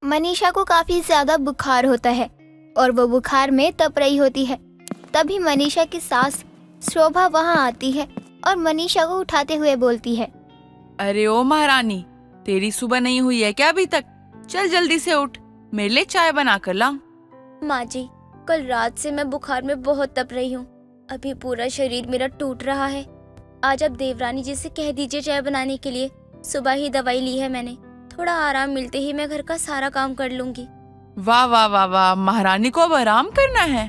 मनीषा को काफी ज्यादा बुखार होता है और वो बुखार में तप रही होती है। तभी मनीषा की सास शोभा वहाँ आती है और मनीषा को उठाते हुए बोलती है, अरे ओ महारानी, तेरी सुबह नहीं हुई है क्या अभी तक? चल जल्दी से उठ, मेरे लिए चाय बना कर ला। माँ जी, कल रात से मैं बुखार में बहुत तप रही हूँ। अभी पूरा शरीर मेरा टूट रहा है। आज आप देवरानी जी से कह दीजिए चाय बनाने के लिए। सुबह ही दवाई ली है मैंने। थोड़ा आराम मिलते ही मैं घर का सारा काम कर लूंगी। वाह वाह वाह वाह, महारानी को अब आराम करना है।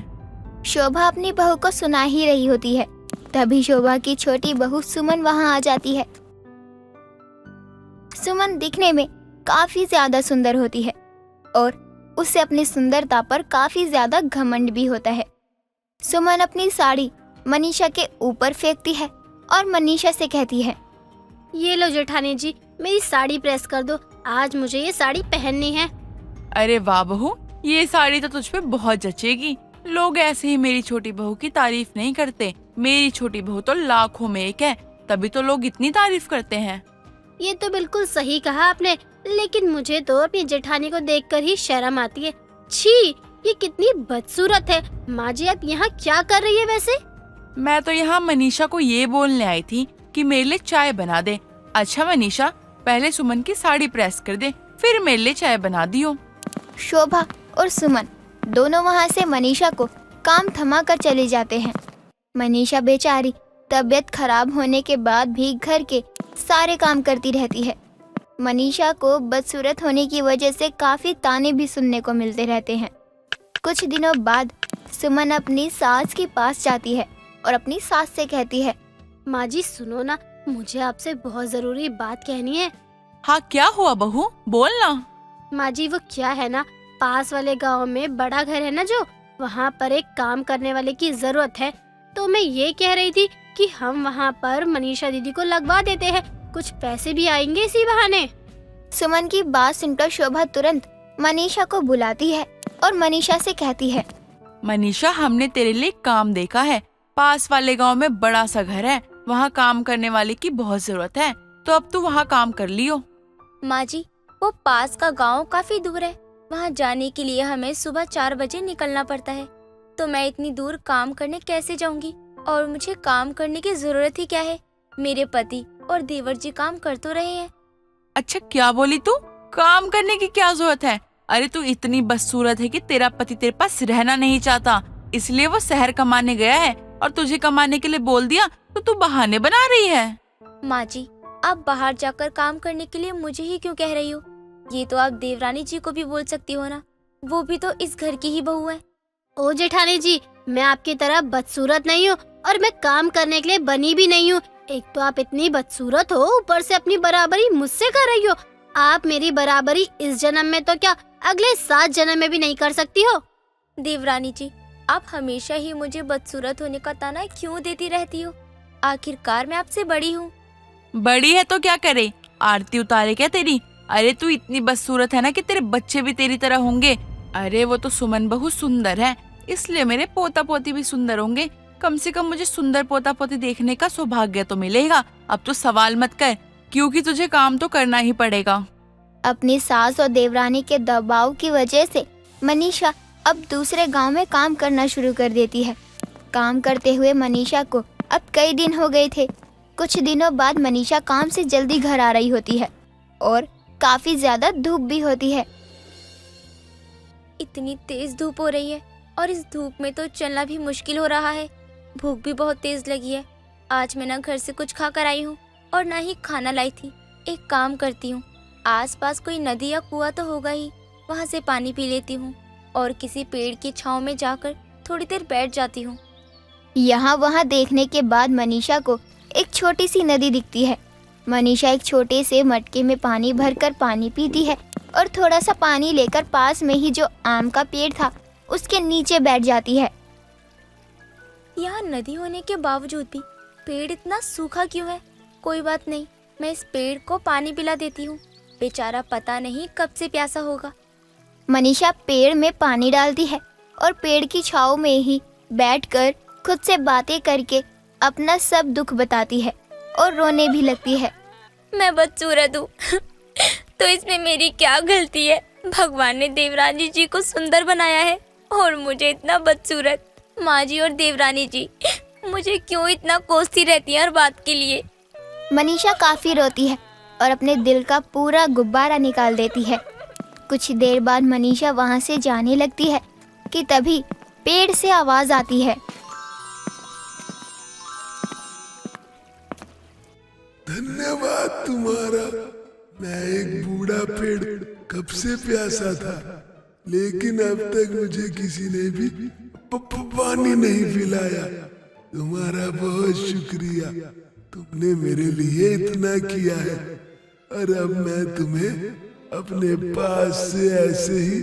शोभा अपनी बहू को सुना ही रही होती है। तभी शोभा की छोटी बहू सुमन वहाँ आ जाती है। सुमन दिखने में काफी ज्यादा सुंदर होती है और उसे अपनी सुंदरता पर काफी ज्यादा घमंड भी होता है। सुमन अपनी साड़ी मनीषा के ऊपर फेंकती है और मनीषा से कहती है, ये लो जेठानी जी, मेरी साड़ी प्रेस कर दो। आज मुझे ये साड़ी पहननी है। अरे वाह बहू, ये साड़ी तो तुझ पे बहुत जचेगी। लोग ऐसे ही मेरी छोटी बहू की तारीफ नहीं करते। मेरी छोटी बहू तो लाखों में एक है, तभी तो लोग इतनी तारीफ करते हैं। ये तो बिल्कुल सही कहा आपने, लेकिन मुझे तो अपनी जेठानी को देखकर ही शर्म आती है। छी, ये कितनी बदसूरत है। माँ जी, आप यहाँ क्या कर रही है वैसे? मैं तो यहाँ मनीषा को ये बोलने आई थी कि मेरे लिए चाय बना दे। अच्छा मनीषा, पहले सुमन की साड़ी प्रेस कर दे, फिर मेरे लिए चाय बना दियो। शोभा और सुमन दोनों वहाँ से मनीषा को काम थमा कर चले जाते हैं। मनीषा बेचारी तबीयत खराब होने के बाद भी घर के सारे काम करती रहती है। मनीषा को बदसूरत होने की वजह से काफी ताने भी सुनने को मिलते रहते हैं। कुछ दिनों बाद सुमन अपनी सास के पास जाती है और अपनी सास से कहती है, माँ जी सुनो ना, मुझे आपसे बहुत जरूरी बात कहनी है। हाँ क्या हुआ बहू, बोलना। माँ जी, वो क्या है ना, पास वाले गांव में बड़ा घर है ना जो, वहाँ पर एक काम करने वाले की जरूरत है। तो मैं ये कह रही थी कि हम वहाँ पर मनीषा दीदी को लगवा देते हैं, कुछ पैसे भी आएंगे इसी बहाने। सुमन की बात सुनकर शोभा तुरंत मनीषा को बुलाती है और मनीषा से कहती है, मनीषा, हमने तेरे लिए काम देखा है। पास वाले गांव में बड़ा सा घर है, वहाँ काम करने वाले की बहुत जरूरत है, तो अब तू वहाँ काम कर लियो। माँ जी, वो पास का गांव काफी दूर है। वहाँ जाने के लिए हमें सुबह 4 बजे निकलना पड़ता है। तो मैं इतनी दूर काम करने कैसे जाऊंगी? और मुझे काम करने की जरूरत ही क्या है? मेरे पति और देवर जी काम कर तो रहे हैं। अच्छा क्या बोली तू? काम करने की क्या जरूरत है? अरे तू इतनी बदसूरत है कि तेरा पति तेरे पास रहना नहीं चाहता, इसलिए वो शहर कमाने गया है और तुझे कमाने के लिए बोल दिया, तो तू बहाने बना रही है। माँ जी, आप बाहर जाकर काम करने के लिए मुझे ही क्यों कह रही हो? ये तो आप देवरानी जी को भी बोल सकती हो ना, वो भी तो इस घर की ही बहू है। ओ जेठानी जी, मैं आपकी तरह बदसूरत नहीं हूँ और मैं काम करने के लिए बनी भी नहीं हूँ। एक तो आप इतनी बदसूरत हो, ऊपर से अपनी बराबरी मुझसे कर रही हो। आप मेरी बराबरी इस जन्म में तो क्या, अगले 7 जन्म में भी नहीं कर सकती हो। देवरानी जी, आप हमेशा ही मुझे बदसूरत होने का ताना क्यों देती रहती हो? आखिरकार मैं आपसे बड़ी हूँ। बड़ी है तो क्या करे, आरती उतारे क्या तेरी? अरे तू इतनी बदसूरत है ना कि तेरे बच्चे भी तेरी तरह होंगे। अरे वो तो सुमन बहू सुंदर है, इसलिए मेरे पोता पोती भी सुंदर होंगे। कम से कम मुझे सुंदर पोता पोती देखने का सौभाग्य तो मिलेगा। अब तो सवाल मत कर, क्योंकि तुझे काम तो करना ही पड़ेगा। अपनी सास और देवरानी के दबाव की वजह से मनीषा अब दूसरे गांव में काम करना शुरू कर देती है। काम करते हुए मनीषा को अब कई दिन हो गए थे। कुछ दिनों बाद मनीषा काम से जल्दी घर आ रही होती है और काफी ज्यादा धूप भी होती है। इतनी तेज धूप हो रही है और इस धूप में तो चलना भी मुश्किल हो रहा है। भूख भी बहुत तेज लगी है। आज मैं ना घर से कुछ खा कर आई हूँ और ना ही खाना लाई थी। एक काम करती हूँ, आसपास कोई नदी या कुआं तो होगा ही, वहाँ से पानी पी लेती हूँ और किसी पेड़ की छांव में जाकर थोड़ी देर बैठ जाती हूँ। यहाँ वहाँ देखने के बाद मनीषा को एक छोटी सी नदी दिखती है। मनीषा एक छोटे से मटके में पानी भरकर पानी पीती है और थोड़ा सा पानी लेकर पास में ही जो आम का पेड़ था उसके नीचे बैठ जाती है। यहाँ नदी होने के बावजूद भी पेड़ इतना सूखा क्यों है? कोई बात नहीं, मैं इस पेड़ को पानी पिला देती हूँ। बेचारा पता नहीं कब से प्यासा होगा। मनीषा पेड़ में पानी डालती है और पेड़ की छांव में ही बैठकर खुद से बातें करके अपना सब दुख बताती है और रोने भी लगती है। मैं बदसूरत हूँ तो इसमें मेरी क्या गलती है? भगवान ने देवरानी जी को सुंदर बनाया है और मुझे इतना बदसूरत। माँ जी और देवरानी जी मुझे क्यों इतना कोसती रहती हैं हर बात के लिए। मनीषा काफी रोती है और अपने दिल का पूरा गुब्बारा निकाल देती है। कुछ देर बाद मनीषा वहाँ से जाने लगती है कि तभी पेड़ से आवाज आती है। धन्यवाद तुम्हारा। मैं एक बूढ़ा पेड़ कब से प्यासा था, लेकिन अब तक मुझे किसी ने भी पानी नहीं पिलाया। तुम्हारा बहुत शुक्रिया, तुमने मेरे लिए इतना किया है और अब मैं तुम्हें अपने पास से ऐसे ही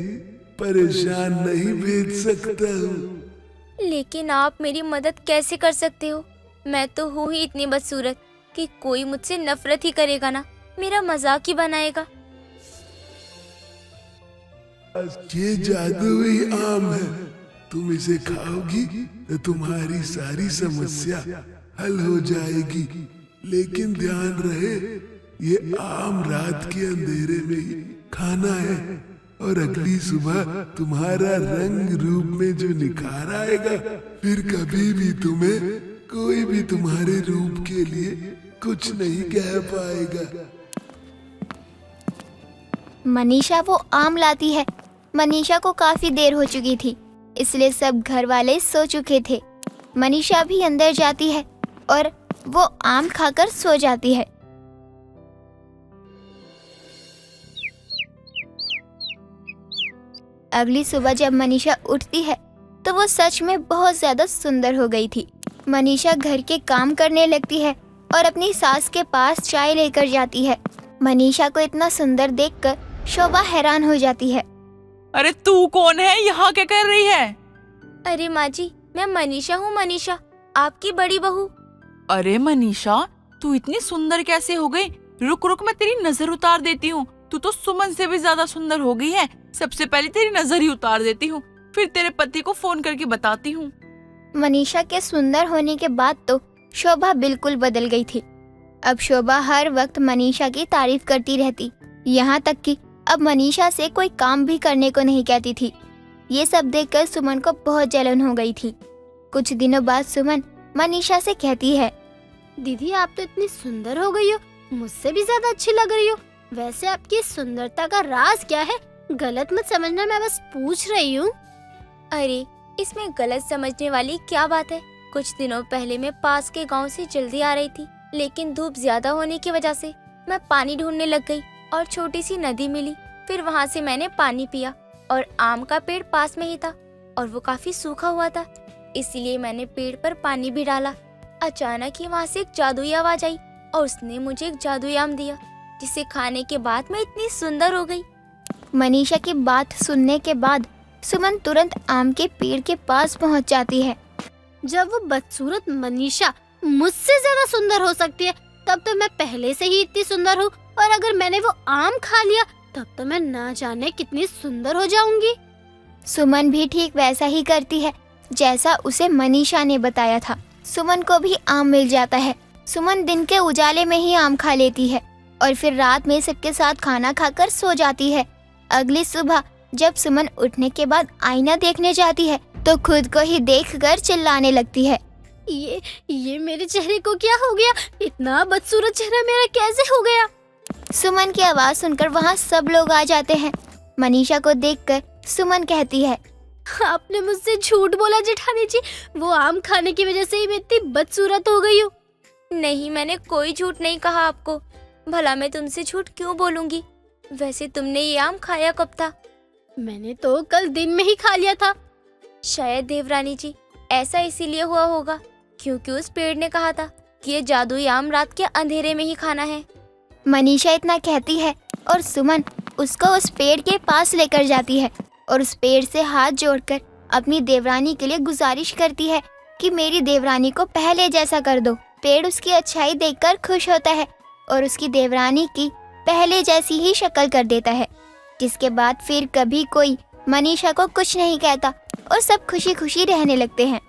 परेशान नहीं भेज सकता हूँ। लेकिन आप मेरी मदद कैसे कर सकते हो? मैं तो हूँ ही इतनी बदसूरत कि कोई मुझसे नफरत ही करेगा ना, मेरा मजाक ही बनाएगा। ये जादुई आम है, तुम इसे खाओगी तो तुम्हारी सारी समस्या हल हो जाएगी। लेकिन ध्यान रहे, ये आम रात के अंधेरे में ही खाना है और अगली सुबह तुम्हारा रंग रूप में जो निखार आएगा, फिर कभी भी तुम्हें कोई भी तुम्हारे रूप के लिए कुछ नहीं कह पाएगा। मनीषा वो आम लाती है। मनीषा को काफी देर हो चुकी थी, इसलिए सब घर वाले सो चुके थे। मनीषा भी अंदर जाती है और वो आम खाकर सो जाती है। अगली सुबह जब मनीषा उठती है तो वो सच में बहुत ज्यादा सुंदर हो गई थी। मनीषा घर के काम करने लगती है और अपनी सास के पास चाय लेकर जाती है। मनीषा को इतना सुंदर देखकर शोभा हैरान हो जाती है। अरे तू कौन है, यहाँ क्या कर रही है? अरे माँ जी, मैं मनीषा हूँ, मनीषा, आपकी बड़ी बहू। अरे मनीषा, तू इतनी सुंदर कैसे हो गई? रुक रुक, मैं तेरी नजर उतार देती हूँ। तू तो सुमन से भी ज्यादा सुंदर हो गई है। सबसे पहले तेरी नजर ही उतार देती हूँ, फिर तेरे पति को फोन करके बताती हूँ। मनीषा के सुंदर होने के बाद तो शोभा बिल्कुल बदल गई थी। अब शोभा हर वक्त मनीषा की तारीफ करती रहती, यहाँ तक कि अब मनीषा से कोई काम भी करने को नहीं कहती थी। ये सब देखकर सुमन को बहुत जलन हो गई थी। कुछ दिनों बाद सुमन मनीषा से कहती है, दीदी आप तो इतनी सुंदर हो गई हो, मुझसे भी ज्यादा अच्छी लग रही हो। वैसे आपकी सुंदरता का राज क्या है? गलत मत समझना, मैं बस पूछ रही हूँ। अरे इसमें गलत समझने वाली क्या बात है? कुछ दिनों पहले मैं पास के गांव से जल्दी आ रही थी, लेकिन धूप ज्यादा होने की वजह से मैं पानी ढूंढने लग गई और छोटी सी नदी मिली। फिर वहाँ से मैंने पानी पिया और आम का पेड़ पास में ही था और वो काफी सूखा हुआ था, इसलिए मैंने पेड़ पर पानी भी डाला। अचानक ही वहाँ से एक जादुई आवाज आई और उसने मुझे एक जादुई आम दिया, जिसे खाने के बाद मैं इतनी सुंदर हो गई। मनीषा की बात सुनने के बाद सुमन तुरंत आम के पेड़ के पास पहुंच जाती है। जब वो बदसूरत मनीषा मुझसे ज्यादा सुंदर हो सकती है, तब तो मैं पहले से ही इतनी सुंदर हूँ, और अगर मैंने वो आम खा लिया तब तो मैं ना जाने कितनी सुंदर हो जाऊंगी। सुमन भी ठीक वैसा ही करती है जैसा उसे मनीषा ने बताया था। सुमन को भी आम मिल जाता है। सुमन दिन के उजाले में ही आम खा लेती है और फिर रात में सबके साथ खाना खाकर सो जाती है। अगली सुबह जब सुमन उठने के बाद आईना देखने जाती है तो खुद को ही देखकर चिल्लाने लगती है, ये मेरे चेहरे को क्या हो गया? इतना बदसूरत चेहरा मेरा कैसे हो गया? सुमन की आवाज सुनकर वहाँ सब लोग आ जाते हैं। मनीषा को देखकर सुमन कहती है, आपने मुझसे झूठ बोला जेठानी जी, वो आम खाने की वजह से ही मैं इतनी बदसूरत हो गई हूँ। नहीं, मैंने कोई झूठ नहीं कहा आपको। भला मैं तुमसे झूठ क्यों बोलूंगी? वैसे तुमने ये आम खाया कब था? मैंने तो कल दिन में ही खा लिया था। शायद देवरानी जी ऐसा इसीलिए हुआ होगा क्योंकि उस पेड़ ने कहा था कि ये जादुई आम रात के अंधेरे में ही खाना है। मनीषा इतना कहती है और सुमन उसको उस पेड़ के पास लेकर जाती है और उस पेड़ से हाथ जोड़कर अपनी देवरानी के लिए गुजारिश करती है कि मेरी देवरानी को पहले जैसा कर दो। पेड़ उसकी अच्छाई देखकर खुश होता है और उसकी देवरानी की पहले जैसी ही शक्ल कर देता है, जिसके बाद फिर कभी कोई मनीषा को कुछ नहीं कहता और सब खुशी खुशी रहने लगते हैं।